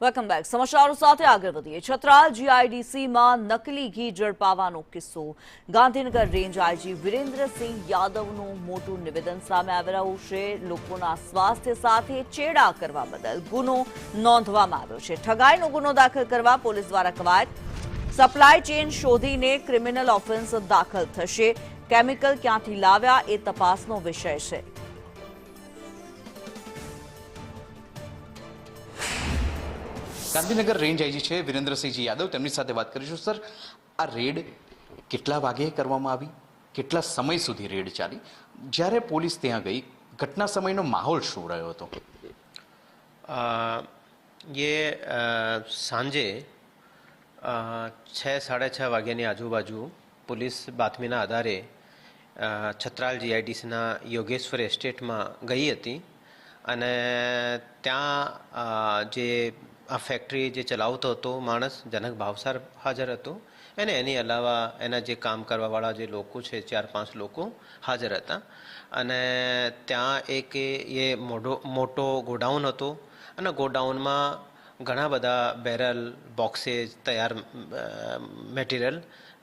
Welcome back. સમાચારો સાથે આગળ વધીએ. છત્રાલ જીઆઈડીસીમાં નકલી ઘી ઝડપાવાનો કિસ્સો. ગાંધીનગર રેન્જ આઈજી વિરેન્દ્રસિંહ યાદવનું મોટું નિવેદન સામે આવી રહ્યું છે. લોકોના સ્વાસ્થ્ય સાથે ચેડા કરવા બદલ ગુનો નોંધવામાં આવ્યો છે. ઠગાઈનો ગુનો દાખલ કરવા પોલીસ દ્વારા કવાયત. સપ્લાય ચેઇન શોધીને ક્રિમિનલ ઓફેન્સ દાખલ થશે. કેમિકલ ક્યાંથી લાવ્યા એ તપાસનો વિષય છે. ગાંધીનગર રેન્જ આઈજી છે વિરેન્દ્રસિંહજી યાદવ, તેમની સાથે વાત કરીશું. સર, આ રેડ કેટલા વાગે કરવામાં આવી, કેટલા સમય સુધી રેડ ચાલી, જ્યારે પોલીસ ત્યાં ગઈ ઘટના સમયનો માહોલ શું રહ્યો હતો? ये सांजे 6-6:30 વાગ્યાની આજુબાજુ પોલીસ બાતમીના આધારે છત્રાલ જીઆઈડીસીના યોગેશ્વર એસ્ટેટમાં ગઈ હતી અને ત્યાં જે આ ફેક્ટરી જે ચલાવતો હતો માણસ જનક ભાવસાર હાજર હતો અને એની અલાવા એના જે કામ કરવાવાળા જે લોકો છે 4-5 લોકો હાજર હતા અને ત્યાં એક એ મોટો ગોડાઉન હતો અને ગોડાઉનમાં ઘણા બધા બેરલ, બોક્સેસ, તૈયાર મટીરિયલ,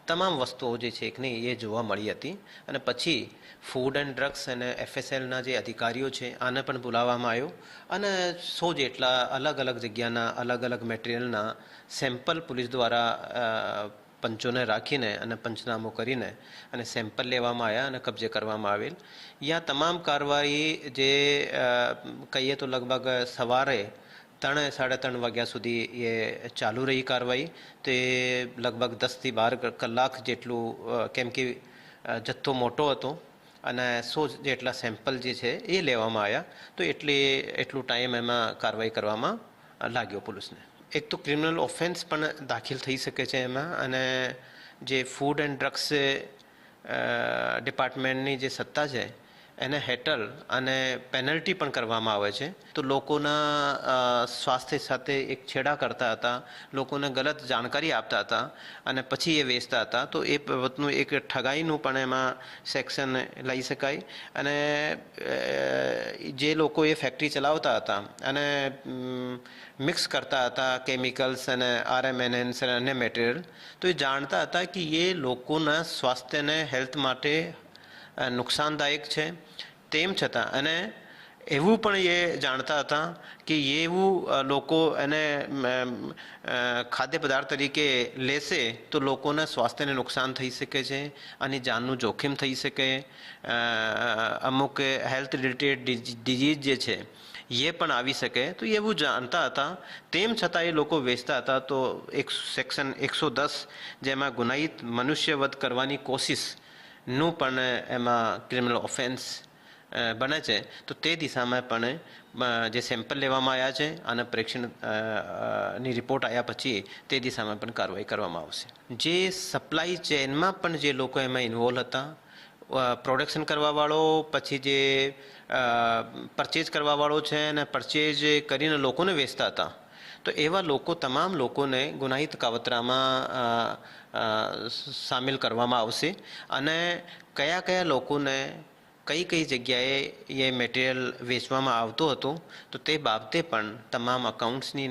તમામ વસ્તુઓ જે છે કે નહીં એ જોવા મળી હતી. અને પછી ફૂડ એન્ડ ડ્રગ્સ અને એફએસએલના જે અધિકારીઓ છે આને પણ બોલાવવામાં આવ્યો અને 100 જેટલા અલગ અલગ જગ્યાના અલગ અલગ મટીરિયલના સેમ્પલ પોલીસ દ્વારા પંચોને રાખીને અને પંચનામું કરીને અને સેમ્પલ લેવામાં આવ્યા અને કબજે કરવામાં આવેલ. યા તમામ કાર્યવાહી જે કહીએ તો લગભગ સવારે 3-3:30 વાગ્યા સુધી એ ચાલુ રહી કાર્યવાહી. તો એ લગભગ 10થી 12 કલાક જેટલું, કેમ કે જથ્થો મોટો હતો અને 100 જેટલા સેમ્પલ જે છે એ લેવામાં આવ્યા. તો એટલું ટાઈમ એમાં કાર્યવાહી કરવામાં લાગ્યો પોલીસને. એક તો ક્રિમિનલ ઓફેન્સ પણ દાખલ થઈ શકે છે એમાં, અને જે ફૂડ એન્ડ ડ્રગ્સ ડિપાર્ટમેન્ટની જે સત્તા છે એને હેઠળ અને પેનલ્ટી પણ કરવામાં આવે છે. તો લોકોના સ્વાસ્થ્ય સાથે એક છેડા કરતા હતા, લોકોને ગલત જાણકારી આપતા હતા અને પછી એ વેચતા હતા. તો એ બાબતનું એક ઠગાઈનું પણ એમાં સેક્શન લઈ શકાય. અને જે લોકો એ ફેક્ટરી ચલાવતા હતા અને મિક્સ કરતા હતા કેમિકલ્સ અને RMNNs અને અન્ય મટીરિયલ, તો એ જાણતા હતા કે એ લોકોના સ્વાસ્થ્યને, હેલ્થ માટે નુકસાનદાયક છે. તેમ છતાં અને એવું પણ એ જાણતા હતા કે એવું લોકો એને ખાદ્ય પદાર્થ તરીકે લેશે તો લોકોના સ્વાસ્થ્યને નુકસાન થઈ શકે છે, આની જાનનું જોખમ થઈ શકે, અમુક હેલ્થ રિલેટેડ ડિઝીઝ જે છે એ પણ આવી શકે. તો એવું જાણતા હતા, તેમ છતાં એ લોકો વેચતા હતા. તો એક સેક્શન 110 જેમાં ગુનાહિત મનુષ્યવધ કરવાની કોશિશનું પણ એમાં ક્રિમિનલ ઓફેન્સ બને છે. તો તે દિશામાં પણ જે સેમ્પલ લેવામાં આવ્યા છે અને પરીક્ષણની રિપોર્ટ આવ્યા પછી તે દિશામાં પણ કાર્યવાહી કરવામાં આવશે. જે સપ્લાય ચેઇનમાં પણ જે લોકો એમાં ઇન્વોલ્વ હતા, પ્રોડક્શન કરવાવાળો, પછી જે પરચેઝ કરવાવાળો છે અને પરચેઝ કરીને લોકોને વેચતા હતા, તો એવા લોકો, તમામ લોકોને ગુનાહિત કાવતરામાં સામેલ કરવામાં આવશે. અને કયા કયા લોકોને કઈ જગ્યાએ એ મટીરિયલ વેચવામાં આવતો હતો તો તે બાબતે પણ તમામ અકાઉન્ટ્સની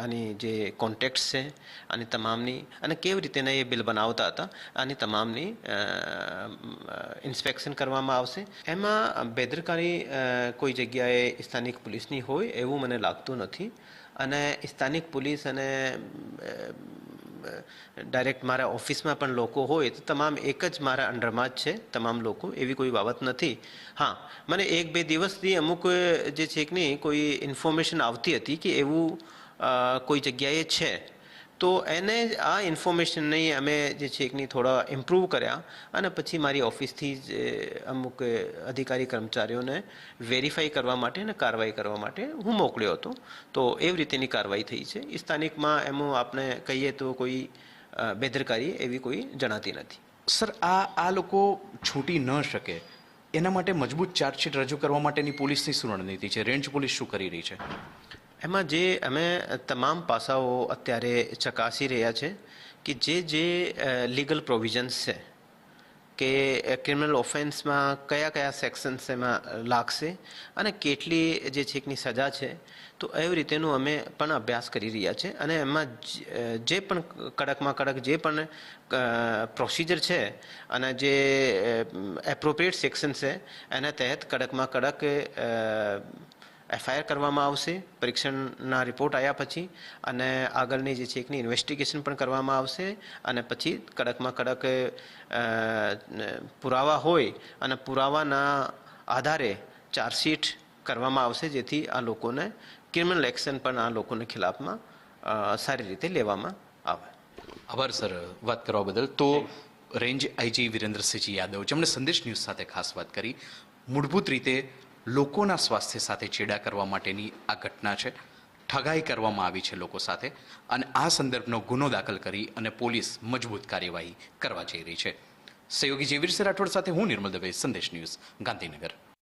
આની જે કોન્ટેક્ટ્સ છે આની તમામની, અને કેવી રીતે એ બિલ બનાવતા હતા આની તમામની ઇન્સ્પેક્શન કરવામાં આવશે. એમાં બેદરકારી કોઈ જગ્યાએ સ્થાનિક પોલીસની હોય એવું મને લાગતું નથી. અને સ્થાનિક પોલીસ અને ડાયરેક્ટ મારા ઓફિસમાં પણ લોકો હોય તો તમામ એક જ મારા અંડરમાં જ છે તમામ લોકો, એવી કોઈ બાબત નથી. હા, મને 1-2 દિવસથી અમુક જે છે કે નહીં કોઈ ઇન્ફોર્મેશન આવતી હતી કે એવું કોઈ જગ્યાએ છે. તો એને આ ઇન્ફોર્મેશનને અમે જે છે કે નહીં થોડા ઇમ્પ્રૂવ કર્યા અને પછી મારી ઓફિસથી જ અમુક અધિકારી કર્મચારીઓને વેરીફાઈ કરવા માટે અને કાર્યવાહી કરવા માટે હું મોકલ્યો હતો. તો એવી રીતેની કાર્યવાહી થઈ છે. સ્થાનિકમાં એમાં આપણે કહીએ તો કોઈ બેદરકારી એવી કોઈ જણાતી નથી. સર, આ લોકો છૂટી ન શકે એના માટે મજબૂત ચાર્જશીટ રજૂ કરવા માટેની પોલીસની શું રણનીતિ છે? રેન્જ પોલીસ શું કરી રહી છે? એમાં જે અમે તમામ પાસાઓ અત્યારે ચકાસી રહ્યા છે કે જે લીગલ પ્રોવિઝન્સ છે કે ક્રિમિનલ ઓફેન્સમાં કયા કયા સેક્શન્સ એમાં લાગશે અને કેટલી જે છેકની સજા છે, તો એવી રીતેનું અમે પણ અભ્યાસ કરી રહ્યા છે. અને એમાં જે પણ કડકમાં કડક જે પણ પ્રોસિજર છે અને જે એપ્રોપ્રિએટ સેક્શન છે એના તહેત કડકમાં કડક એફઆઈઆર કરવામાં આવશે પરીક્ષણના રિપોર્ટ આવ્યા પછી, અને આગળની જે છે એકની ઇન્વેસ્ટિગેશન પણ કરવામાં આવશે, અને પછી કડકમાં કડક પુરાવા હોય અને પુરાવાના આધારે ચાર્જશીટ કરવામાં આવશે, જેથી આ લોકોને ક્રિમિનલ એક્શન પણ આ લોકોને ખિલાફમાં સારી રીતે લેવામાં આવે. આભાર સર વાત કરવા બદલ. તો રેન્જ આઈજી વિરેન્દ્રસિંહજી યાદવ, જેમણે સંદેશ ન્યૂઝ સાથે ખાસ વાત કરી. મૂળભૂત રીતે લોકોના સ્વાસ્થ્ય સાથે ચેડા કરવા માટેની આ ઘટના છે. ઠગાઈ કરવામાં આવી છે લોકો સાથે, અને આ સંદર્ભનો ગુનો દાખલ કરી અને પોલીસ મજબૂત કાર્યવાહી કરવા જઈ રહી છે. સહયોગી જીવીરસિંહ રાઠોડ સાથે હું નિર્મલ દવે, સંદેશ ન્યૂઝ, ગાંધીનગર.